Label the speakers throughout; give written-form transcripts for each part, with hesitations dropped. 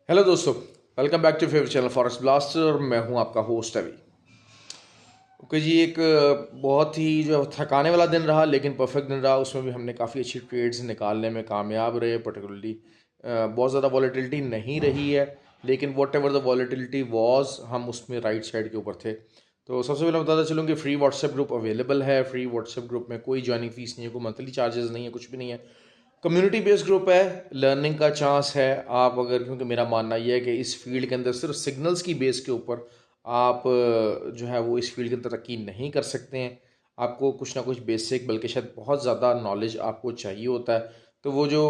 Speaker 1: Hello दोस्तों, welcome back to favourite channel Forex Blaster और मैं हूं आपका होस्ट अभी। ओके जी, एक बहुत ही जो थकाने वाला दिन रहा लेकिन परफेक्ट दिन रहा। उसमें भी हमने काफ़ी अच्छी ट्रेड्स निकालने में कामयाब रहे। पर्टिकुलरली बहुत ज़्यादा वॉलेटिलिटी नहीं रही है, लेकिन what ever the volatility was, हम उसमें राइट साइड के ऊपर थे। तो सबसे पहले बताता चलूँ कि फ्री व्हाट्सएप ग्रुप अवेलेबल है। फ्री व्हाट्सएप ग्रुप में कोई ज्वाइनिंग फीस नहीं है, कोई मंथली चार्जेस नहीं है, कुछ भी नहीं है। कम्युनिटी बेस्ड ग्रुप है, लर्निंग का चांस है। आप अगर, क्योंकि मेरा मानना यह है कि इस फील्ड के अंदर सिर्फ सिग्नल्स की बेस के ऊपर आप जो है वो इस फील्ड के अंदर तरक्की नहीं कर सकते हैं। आपको कुछ ना कुछ बेसिक, बल्कि शायद बहुत ज़्यादा नॉलेज आपको चाहिए होता है। तो वो जो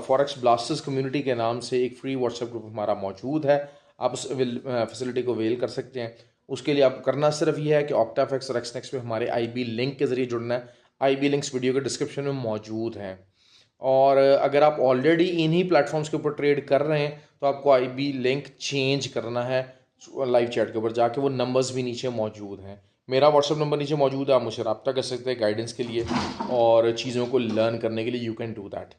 Speaker 1: फॉरेक्स ब्लास्टर्स कम्युनिटी के नाम से एक फ्री व्हाट्सएप ग्रुप हमारा मौजूद है, आप उस फैसिलिटी को अवेल कर सकते हैं। उसके लिए आपको करना सिर्फ ये है कि ऑक्टाफेक्स और एक्सनेक्स में हमारे आईबी लिंक के ज़रिए जुड़ना है। आईबी लिंक्स वीडियो के डिस्क्रिप्शन में मौजूद हैं। और अगर आप ऑलरेडी इन्हीं प्लेटफॉर्म्स के ऊपर ट्रेड कर रहे हैं तो आपको आईबी लिंक चेंज करना है। लाइव चैट के ऊपर जाके वो नंबर्स भी नीचे मौजूद हैं। मेरा व्हाट्सअप नंबर नीचे मौजूद है, आप मुझसे रब्ता कर सकते हैं गाइडेंस के लिए और चीज़ों को लर्न करने के लिए। You can do that.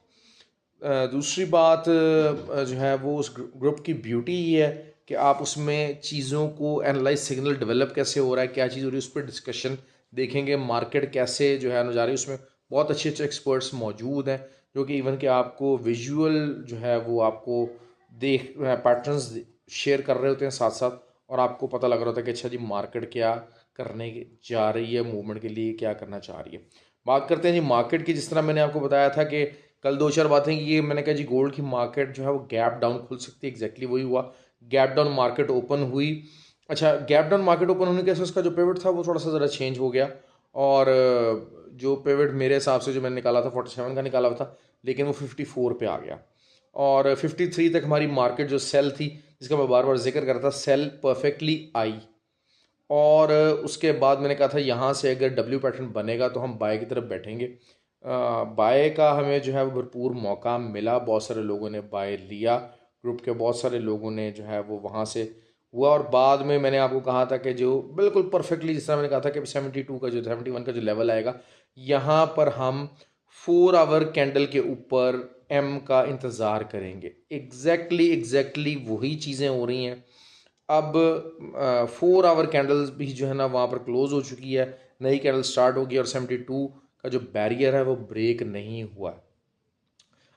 Speaker 1: दूसरी बात जो है वो उस ग्रुप की ब्यूटी ये है कि आप उसमें चीज़ों को एनालाइज, सिग्नल डेवलप कैसे हो रहा है, क्या चीज़ हो रही है, उस पर डिस्कशन देखेंगे। मार्केट कैसे जो है जा रही है, उसमें बहुत अच्छे अच्छे एक्सपर्ट्स मौजूद हैं जो कि इवन कि आपको विजुअल जो है वो आपको देख पैटर्न्स शेयर कर रहे होते हैं साथ साथ, और आपको पता लग रहा होता है कि अच्छा जी मार्केट क्या करने जा रही है, मूवमेंट के लिए क्या करना चाह रही है। बात करते हैं जी मार्केट की। जिस तरह मैंने आपको बताया था कि कल दो चार बातें की, मैंने कहा जी गोल्ड की मार्केट जो है वो गैप डाउन खुल सकती है। एग्जैक्टली वही हुआ, गैप डाउन मार्केट ओपन हुई। अच्छा, गैप डाउन मार्केट ओपन होने के साथ उसका जो पिवट था वो थोड़ा सा ज़रा चेंज हो गया, और जो पिवट मेरे हिसाब से जो मैंने निकाला था 47 का निकाला था, लेकिन वो 54 पे आ गया। और 53 तक हमारी मार्केट जो सेल थी, जिसका मैं बार बार जिक्र कर रहा था, सेल परफेक्टली आई। और उसके बाद मैंने कहा था यहाँ से अगर डब्ल्यू पैटर्न बनेगा तो हम बाय की तरफ बैठेंगे। बाय का हमें जो है वो भरपूर मौका मिला, बहुत सारे लोगों ने बाय लिया। ग्रुप के बहुत सारे लोगों ने जो है वो वहाँ से हुआ। और बाद में मैंने आपको कहा था कि जो बिल्कुल परफेक्टली, जिस तरह मैंने कहा था कि 72 का जो 71 का जो लेवल आएगा, यहाँ पर हम 4 आवर कैंडल के ऊपर एम का इंतज़ार करेंगे। एग्जैक्टली वही चीज़ें हो रही हैं। अब 4 आवर कैंडल्स भी जो है ना वहाँ पर क्लोज हो चुकी है, नई कैंडल स्टार्ट होगी और 72 का जो बैरियर है वो ब्रेक नहीं हुआ है।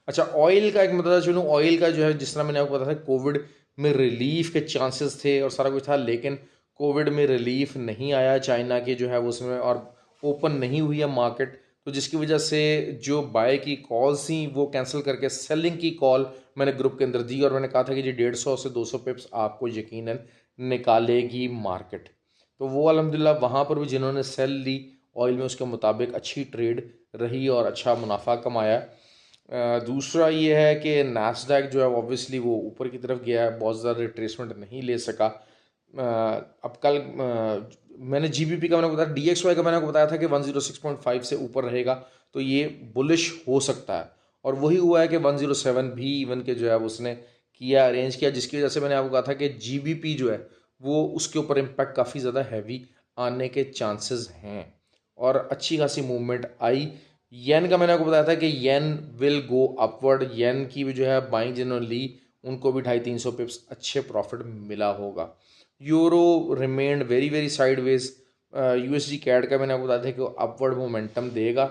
Speaker 1: अच्छा, ऑयल का एक मतलब चलूँ, ऑयल का जो है जिस तरह मैंने आपको बताया था, कोविड में रिलीफ के चांसेस थे और सारा कुछ था, लेकिन कोविड में रिलीफ नहीं आया चाइना के जो है वो उसमें, और ओपन नहीं हुई है मार्केट। तो जिसकी वजह से जो बाय की कॉल्स थी वो कैंसिल करके सेलिंग की कॉल मैंने ग्रुप के अंदर दी, और मैंने कहा था कि जी 150 से 200 पिप्स आपको यकीनन निकालेगी मार्केट। तो वो अल्हम्दुलिल्लाह वहाँ पर भी जिन्होंने सेल ली ऑयल में, उसके मुताबिक अच्छी ट्रेड रही और अच्छा मुनाफा कमाया। दूसरा ये है कि नास्डैक जो है ऑब्वियसली वो ऊपर की तरफ गया है, बहुत ज़्यादा रिट्रेसमेंट नहीं ले सका। अब कल मैंने जीबीपी का मैंने बताया, डीएक्सवाई का मैंने आपको बताया था कि 106.5 से ऊपर रहेगा तो ये बुलिश हो सकता है, और वही हुआ है कि 107 भी इवन के जो है उसने किया, अरेंज किया, जिसकी वजह से मैंने आपको कहा था कि जीबीपी जो है वो उसके ऊपर इम्पैक्ट काफ़ी ज़्यादा हैवी आने के चांसेस हैं, और अच्छी खासी मूवमेंट आई। येन का मैंने आपको बताया था कि येन विल गो अपवर्ड। येन की भी जो है बाइंग जिन्होंने ली उनको भी 250-300 पिप्स अच्छे प्रॉफिट मिला होगा। Euro remained very very sideways. USD CAD का मैंने आपको बताया था कि अपवर्ड मोमेंटम देगा।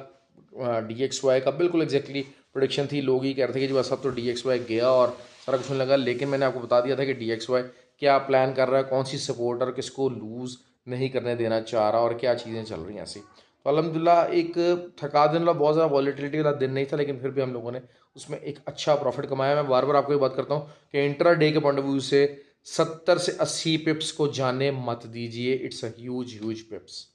Speaker 1: डीएक्सवाई का बिल्कुल एग्जैक्टली प्रोडिक्शन थी, लोग ही कह रहे थे कि जी बस अब तो डीएक्सवाई गया और सारा कुछ होने लगा, लेकिन मैंने आपको बता दिया था कि डीएक्सवाई क्या प्लान कर रहा है, कौन सी सपोर्ट और किसको लूज़ नहीं करने देना चाह रहा, और क्या चीज़ें चल रही हैं ऐसी। तो अल्हम्दुलिल्लाह एक थका देने वाला, बहुत ज़्यादा वॉलीटिलिटी वाला दिन नहीं था, लेकिन फिर भी हम लोगों ने उसमें एक अच्छा प्रॉफिट कमाया। मैं बार बार आपको ये बात करता हूँ कि इंट्रा डे के पॉइंट ऑफ व्यू से 70 से 80 पिप्स को जाने मत दीजिए। It's a huge पिप्स।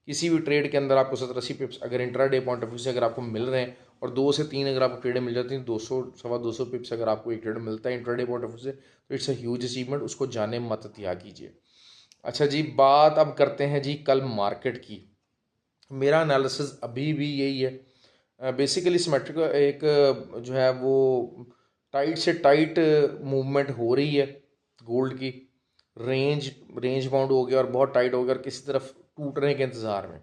Speaker 1: किसी भी ट्रेड के अंदर आपको 70-80 पिप्स अगर intra day point of view से अगर आपको मिल रहे हैं, और 2 से 3 अगर आपको ट्रेडें मिल जाती हैं, 200 250 पिप्स अगर आपको एक ट्रेड मिलता है intra day point of view से, तो इट्स अ ह्यूज अचीवमेंट, उसको जाने मत दिया कीजिए। अच्छा जी, बात अब करते हैं जी कल मार्केट की। मेरा एनालिसिस अभी भी यही है। बेसिकली सिमेट्रिक एक जो है वो टाइट से टाइट मूवमेंट हो रही है गोल्ड की। रेंज रेंज बाउंड हो गया और बहुत टाइट हो गया और किसी तरफ टूटने के इंतज़ार में।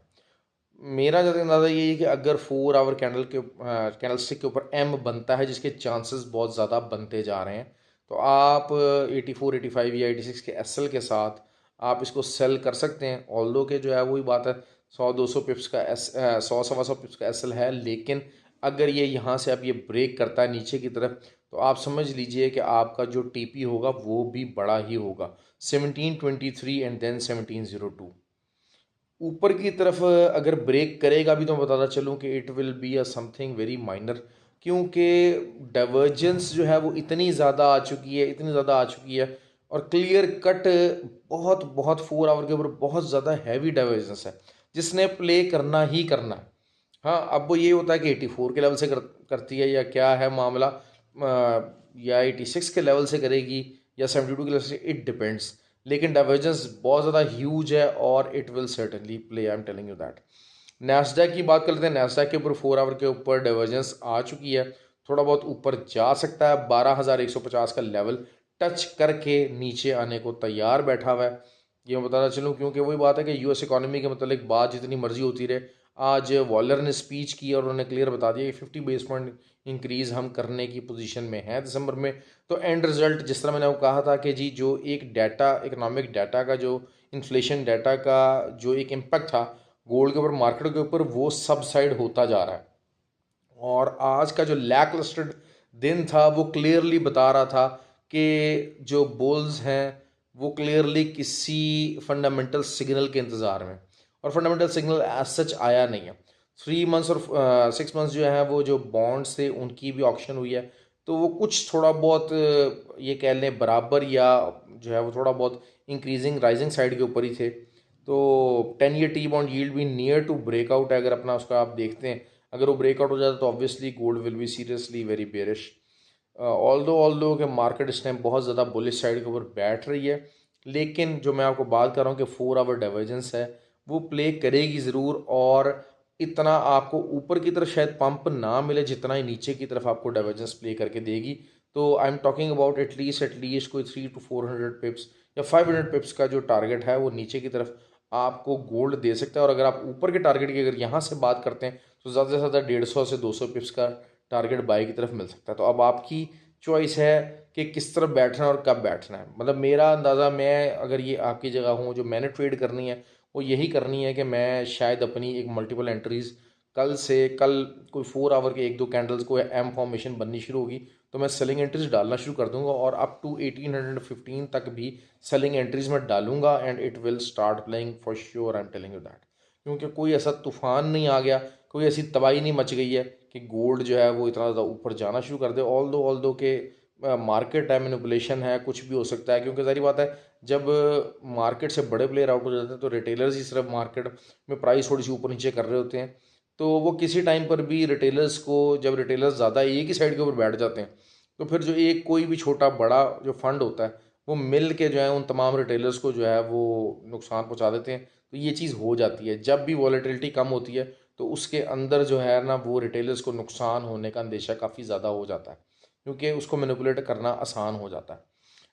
Speaker 1: मेरा ज़्यादा अंदाज़ा ये है कि अगर 4 आवर कैंडल के कैंडल स्टिक के ऊपर एम बनता है, जिसके चांसेस बहुत ज़्यादा बनते जा रहे हैं, तो आप 84, 85 या 86 के एसएल के साथ आप इसको सेल कर सकते हैं। ऑल्दो के जो है वही बात है, 100-200 पिप्स का 100-125 पिप्स का एसएल है, लेकिन अगर ये यहाँ से अब ये ब्रेक करता है नीचे की तरफ, तो आप समझ लीजिए कि आपका जो टीपी होगा वो भी बड़ा ही होगा, 1723 एंड देन 1702। ऊपर की तरफ अगर ब्रेक करेगा भी तो मैं बताता चलूँ कि it will be a something very minor, क्योंकि डाइवर्जेंस जो है वो इतनी ज़्यादा आ चुकी है, इतनी ज़्यादा आ चुकी है, और क्लियर कट बहुत बहुत 4 आवर के ऊपर बहुत ज़्यादा हैवी डाइवर्जेंस है जिसने प्ले करना ही करना है। हाँ, अब वो ये होता है कि 84 के लेवल से करती है या क्या है मामला, या 86 के लेवल से करेगी या 72 के लेवल से, इट डिपेंड्स। लेकिन डाइवर्जेंस बहुत ज़्यादा ह्यूज है और it will certainly play, I am telling you that. Nasdaq की बात कर लेते हैं। नैस्डैक के ऊपर 4 आवर के ऊपर डाइवर्जेंस आ चुकी है, थोड़ा बहुत ऊपर जा सकता है, 12,150 का लेवल टच करके नीचे आने को तैयार बैठा हुआ है। ये मैं बताना चलूँ क्योंकि वही बात है कि यूएस इकॉनमी के मतलब बात जितनी मर्जी होती रहे, आज वॉलर ने स्पीच की और उन्होंने क्लियर बता दिया कि 50 बेस पॉइंट इंक्रीज़ हम करने की पोजीशन में हैं दिसंबर में। तो एंड रिजल्ट जिस तरह मैंने वो कहा था कि जी जो एक डाटा, इकोनॉमिक डाटा का जो इन्फ्लेशन डाटा का जो एक इम्पैक्ट था गोल्ड के ऊपर, मार्केट के ऊपर, वो सब साइड होता जा रहा है। और आज का जो लैक लस्टेड दिन था वो क्लियरली बता रहा था कि जो बुल्स हैं वो क्लियरली किसी फंडामेंटल सिग्नल के इंतज़ार में, और फंडामेंटल सिग्नल एज सच आया नहीं है। 3 मंथ्स और 6 मंथ्स जो है वो जो बॉन्ड्स थे उनकी भी ऑक्शन हुई है, तो वो कुछ थोड़ा बहुत ये कह लें बराबर या जो है वो थोड़ा बहुत इंक्रीजिंग राइजिंग साइड के ऊपर ही थे। तो 10 ईयर टी बॉन्ड यील्ड भी नियर टू ब्रेकआउट है, अगर अपना उसका आप देखते हैं, अगर वो ब्रेकआउट हो जाता तो obviously gold will be seriously very bearish. Although के मार्केट इस टाइम बहुत ज़्यादा बुलिश साइड के ऊपर बैठ रही है, लेकिन जो मैं आपको बात कर रहा हूँ कि 4 आवर डाइवर्जेंस है वो प्ले करेगी ज़रूर, और इतना आपको ऊपर की तरफ शायद पंप ना मिले जितना ही नीचे की तरफ आपको डाइवर्जेंस प्ले करके देगी। तो I am talking about at least कोई 300 to 400 पिप्स या 500 पिप्स का जो टारगेट है वो नीचे की तरफ आपको गोल्ड दे सकता है। और अगर आप ऊपर के टारगेट की अगर यहाँ से बात करते हैं तो ज़्यादा से ज़्यादा 150 से 200 पिप्स का टारगेट बाई की तरफ मिल सकता है। तो अब आपकी चॉइस है कि किस तरफ बैठना है और कब बैठना है। मतलब मेरा अंदाज़ा, मैं अगर ये आपकी जगह हूँ, जो मैंने ट्रेड करनी है वो यही करनी है कि मैं शायद अपनी एक मल्टीपल एंट्रीज़ कल कोई 4 आवर के 1-2 कैंडल्स को एम फॉर्मेशन बननी शुरू होगी तो मैं सेलिंग एंट्रीज डालना शुरू कर दूंगा, और अप टू 1815 तक भी सेलिंग एंट्रीज में डालूंगा, and it will start playing for sure, I am telling you that. क्योंकि कोई ऐसा तूफान नहीं आ गया, कोई ऐसी तबाही नहीं मच गई है कि गोल्ड जो है वो इतना ज़्यादा ऊपर जाना शुरू कर दे। ऑल दो के मार्केट है, मैनिपुलेशन है, कुछ भी हो सकता है, क्योंकि सारी बात है जब मार्केट से बड़े प्लेयर आउट हो जाते हैं तो रिटेलर्स ही सिर्फ मार्केट में प्राइस थोड़ी सी ऊपर नीचे कर रहे होते हैं। तो वो किसी टाइम पर भी रिटेलर्स को, जब रिटेलर्स ज़्यादा एक ही साइड के ऊपर बैठ जाते हैं तो फिर जो एक कोई भी छोटा बड़ा जो फंड होता है वो मिल के जो है उन तमाम रिटेलर्स को जो है वो नुकसान पहुंचा देते हैं। तो ये चीज़ हो जाती है जब भी वॉलेटिलिटी कम होती है, तो उसके अंदर जो है ना वो रिटेलर्स को नुकसान होने का अंदेशा काफ़ी ज़्यादा हो जाता है, क्योंकि उसको मैनिपुलेट करना आसान हो जाता है।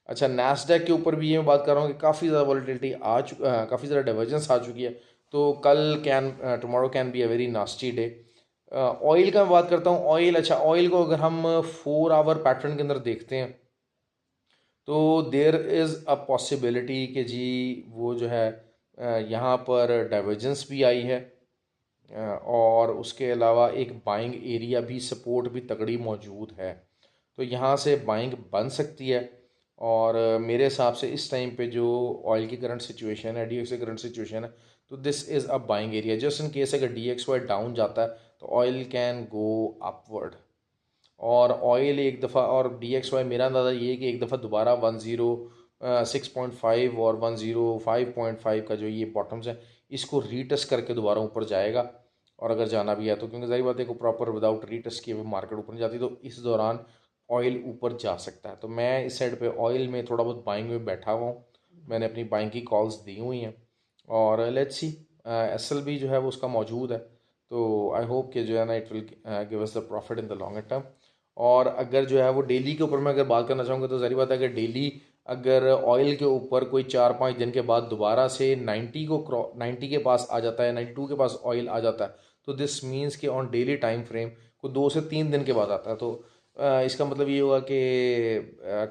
Speaker 1: अच्छा, नैस्डैक के ऊपर भी ये मैं बात कर रहा हूँ कि काफ़ी ज़्यादा वॉलेटिलिटी काफ़ी ज़्यादा डाइवर्जेंस आ चुकी है, तो कल tomorrow can be a very nasty day. Oil का मैं बात करता हूँ। ऑयल, अच्छा, ऑयल को अगर हम 4 आवर पैटर्न के अंदर देखते हैं तो देर इज़ अ पॉसिबिलिटी कि जी वो जो है यहाँ पर डाइवर्जेंस भी आई है, और उसके अलावा एक बाइंग एरिया भी, सपोर्ट भी तगड़ी मौजूद है। तो यहाँ से बाइंग बन सकती है, और मेरे हिसाब से इस टाइम पे जो ऑयल की करंट सिचुएशन है, DXY करंट सिचुएशन है, तो this is a buying area. Just in case अगर DXY डाउन जाता है तो ऑयल कैन गो अपवर्ड, और ऑयल एक दफ़ा, और DXY मेरा अंदाज़ा ये है कि एक दफ़ा दोबारा 106.5 और 105.5 का जो ये बॉटम्स है इसको रीटेस्ट करके दोबारा ऊपर जाएगा। और अगर जाना भी है तो, क्योंकि जाहिर बात है को प्रॉपर विदाउट रीटेस्ट किए हुए मार्केट ऊपर नहीं जाती, तो इस दौरान ऑयल ऊपर जा सकता है। तो मैं इस साइड पे ऑयल में थोड़ा बहुत बाइंग में बैठा हुआ हूँ, मैंने अपनी बाइंग की कॉल्स दी हुई हैं, और लेट्स सी SLB जो है वो उसका मौजूद है। तो आई होप कि जो है ना it will give us the profit in the longer term. और अगर जो है वो डेली के ऊपर मैं अगर बात करना चाहूँगा तो ज़ाहिर बात है अगर डेली अगर ऑयल के ऊपर कोई 4-5 दिन के बाद दोबारा से 90 के पास आ जाता है, 92 के पास ऑयल आ जाता है, तो दिस मीन्स कि ऑन डेली टाइम फ्रेम को 2 से 3 दिन के बाद आता है। तो इसका मतलब ये हुआ कि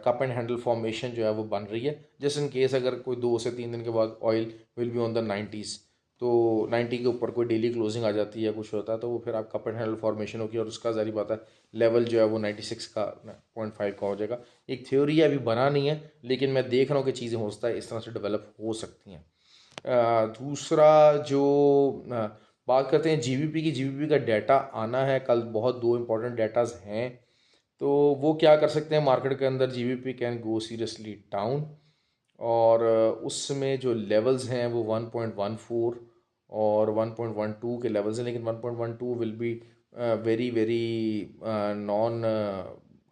Speaker 1: कप एंड हैंडल फॉर्मेशन जो है वो बन रही है। जस्ट इन केस अगर कोई 2 से 3 दिन के बाद oil will be on the 90s, तो 90 के ऊपर कोई डेली क्लोजिंग आ जाती है, कुछ होता है, तो वो फिर आप कप एंड हैंडल फॉर्मेशन होगी और उसका जारी बात है लेवल जो है वो 96 का 0.5 का हो जाएगा। एक थ्योरी है, अभी बना नहीं है, लेकिन मैं देख रहा हूँ कि चीज़ें हो सकता है इस तरह से डेवलप हो सकती हैं। दूसरा जो बात करते हैं जीबीपी की, जीबीपी का डाटा आना है कल, बहुत 2 इंपॉर्टेंट डाटाज हैं। तो वो क्या कर सकते हैं मार्केट के अंदर, GBP can go seriously down, और उसमें जो लेवल्स हैं वो 1.14 और 1.12 के लेवल्स हैं, लेकिन 1.12 will be very very non,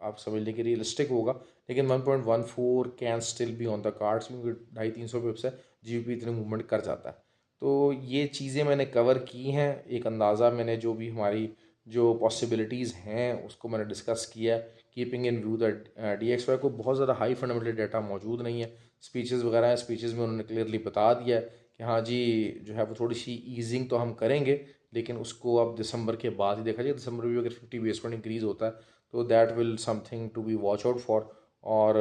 Speaker 1: आप समझ लें कि रियलिस्टिक होगा, लेकिन 1.14 can still be on the cards, क्योंकि 250-300 पिप से जीबीपी इतनी मूवमेंट कर जाता है। तो ये चीज़ें मैंने कवर की हैं, एक अंदाज़ा मैंने जो भी हमारी जो पॉसिबिलिटीज़ हैं उसको मैंने डिस्कस किया है, keeping in view that DXY को बहुत ज़्यादा हाई फंडामेंटल डाटा मौजूद नहीं है। स्पीचेस वगैरह है, स्पीचेस में उन्होंने क्लियरली बता दिया है कि हाँ जी जो है वो थोड़ी सी ईजिंग तो हम करेंगे, लेकिन उसको अब दिसंबर के बाद ही देखा जाए। दिसंबर में भी अगर 50 बेस पॉइंट इंक्रीज़ होता है तो that will something to be watch out for, और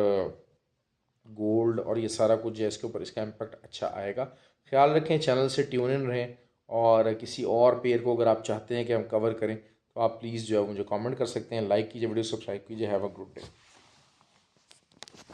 Speaker 1: गोल्ड और ये सारा कुछ जो है इसके ऊपर इसका इम्पैक्ट अच्छा आएगा। ख्याल रखें, चैनल से ट्यून इन रहें, और किसी और पेयर को अगर आप चाहते हैं कि हम कवर करें तो आप प्लीज़ जो है मुझे कमेंट कर सकते हैं, लाइक कीजिए, वीडियो सब्सक्राइब कीजिए। Have a good day.